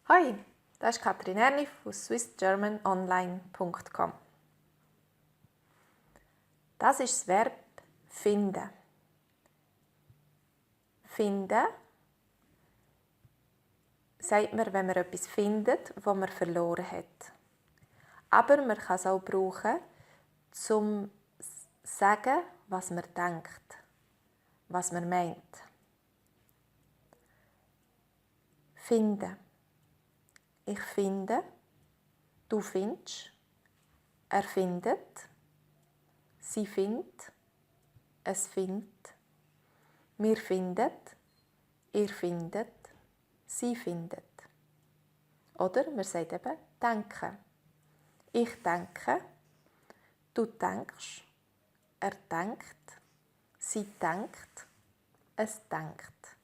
Hoi, das ist Katrin Erni von swissgermanonline.com. Das ist das Verb finden. Finden sagt man, wenn man etwas findet, das man verloren hat. Aber man kann es auch brauchen, um zu sagen, was man denkt, was man meint. Finden. Ich finde, du findest, er findet, sie findet, es findet, wir findet, ihr findet, sie findet. Oder man sagt eben denken. Ich denke, du denkst, er denkt, sie denkt, es denkt.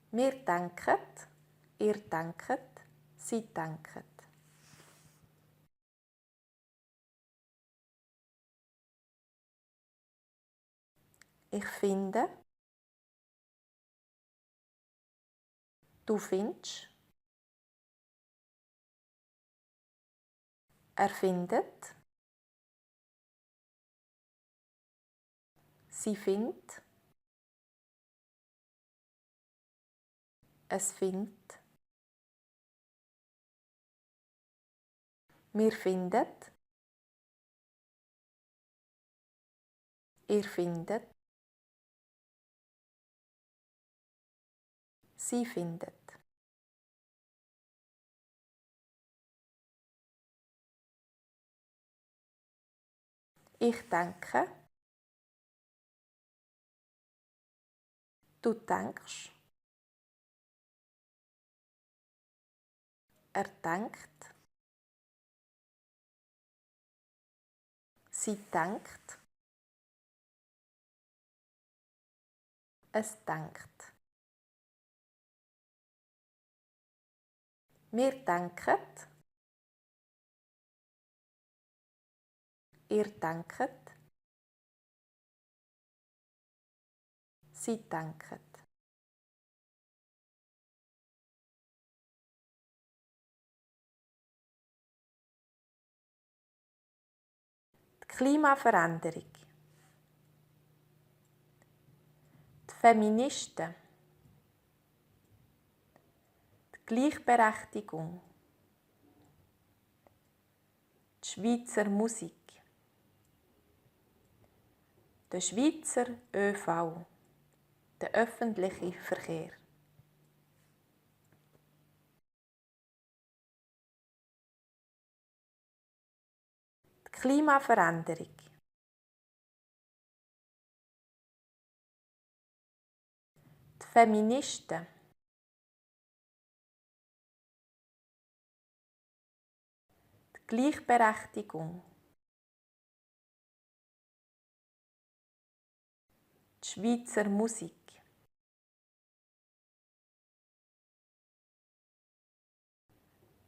Wir denken, ihr denkt, sie denken. Ich finde, du findest, er findet, sie findet, es findet, wir findet, ihr findet, sie findet. Ich denke, du denkst, er denkt, sie denkt, es denkt. Wir denken, ihr denkt, sie denken. Die Klimaveränderung. Die Feministen. Die Gleichberechtigung. Die Schweizer Musik. Der Schweizer ÖV. Der öffentliche Verkehr. Die Klimaveränderung. Die Feministen. Die Gleichberechtigung. Die Schweizer Musik.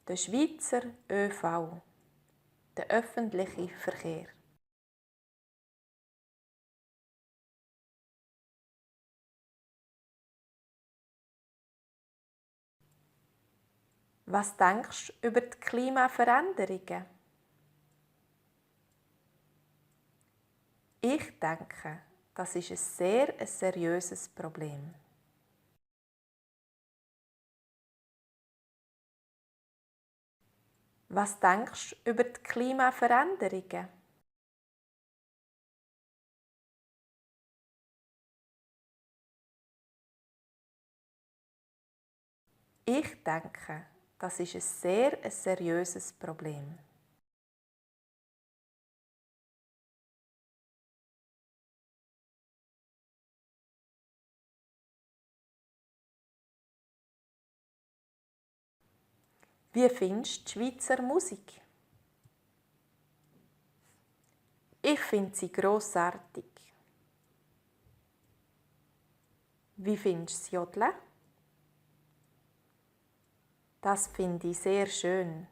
Der Schweizer ÖV. Der öffentliche Verkehr. Was denkst du über die Klimaveränderungen? Ich denke, das ist ein sehr seriöses Problem. Was denkst du über die Klimaveränderungen? Ich denke, das ist ein sehr seriöses Problem. Wie findest du die Schweizer Musik? Ich finde sie grossartig. Wie findest du das Jodeln? Das finde ich sehr schön.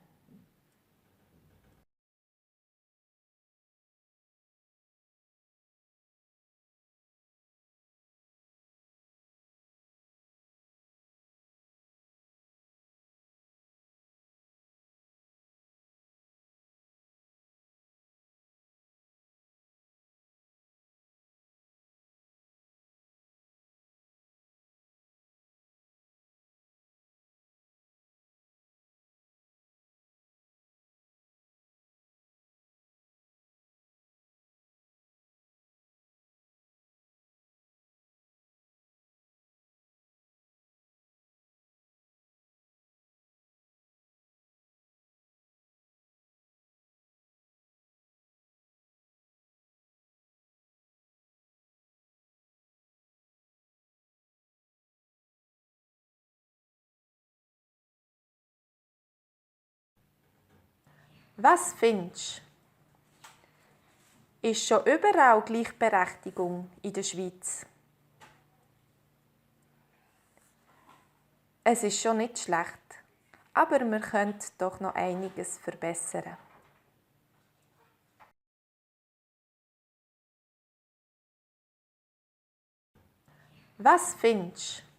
Was findest du? Ist schon überall Gleichberechtigung in der Schweiz? Es ist schon nicht schlecht, aber wir können doch noch einiges verbessern. Was findest du?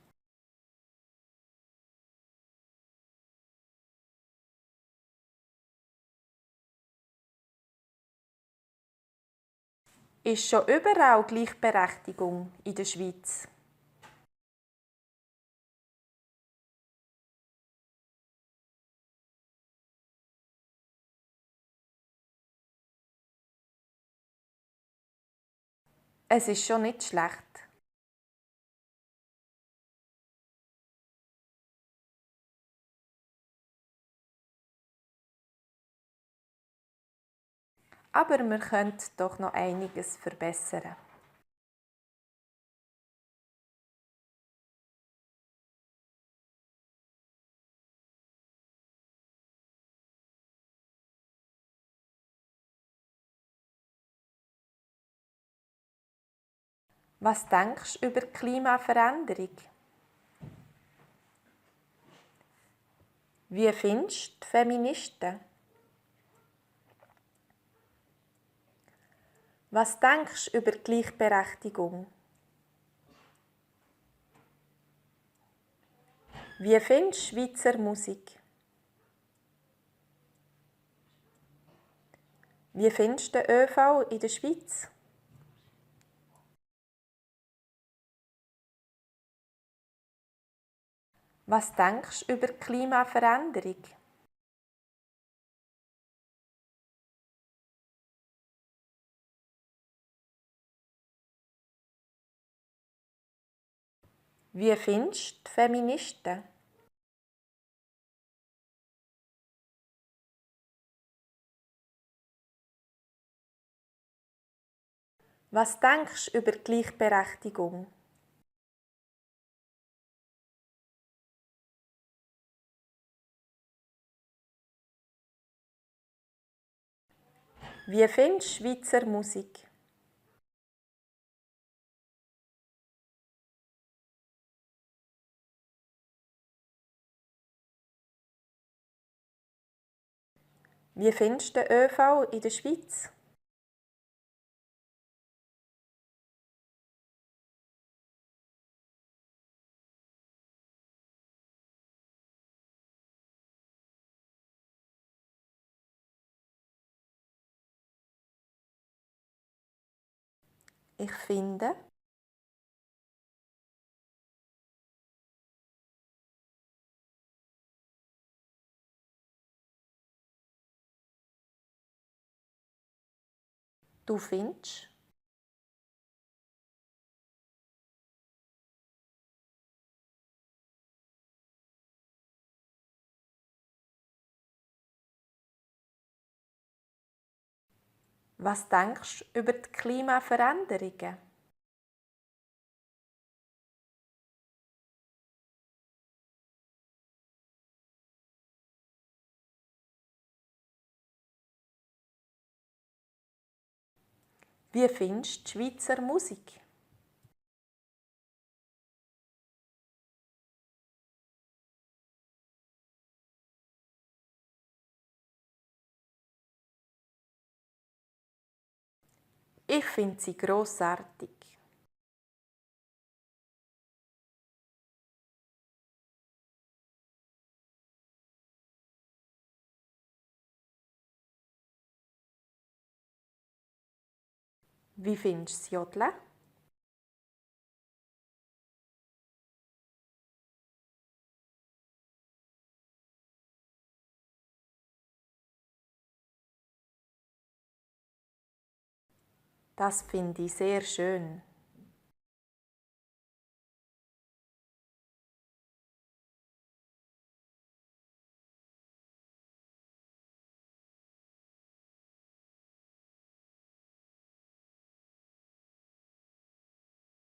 Ist schon überall Gleichberechtigung in der Schweiz? Es ist schon nicht schlecht. Aber wir können doch noch einiges verbessern. Was denkst du über die Klimaveränderung? Wie findest du die Feministen? Was denkst du über die Gleichberechtigung? Wie findest du Schweizer Musik? Wie findest du den ÖV in der Schweiz? Was denkst du über die Klimaveränderung? Wie findest du die Feministen? Was denkst du über die Gleichberechtigung? Wie findest du Schweizer Musik? Wie findest du den ÖV in der Schweiz? Ich finde, du findest. Was denkst du über die Klimaveränderungen? Wie findest du die Schweizer Musik? Ich finde sie grossartig. Wie findest du das Jodeln? Das finde ich sehr schön.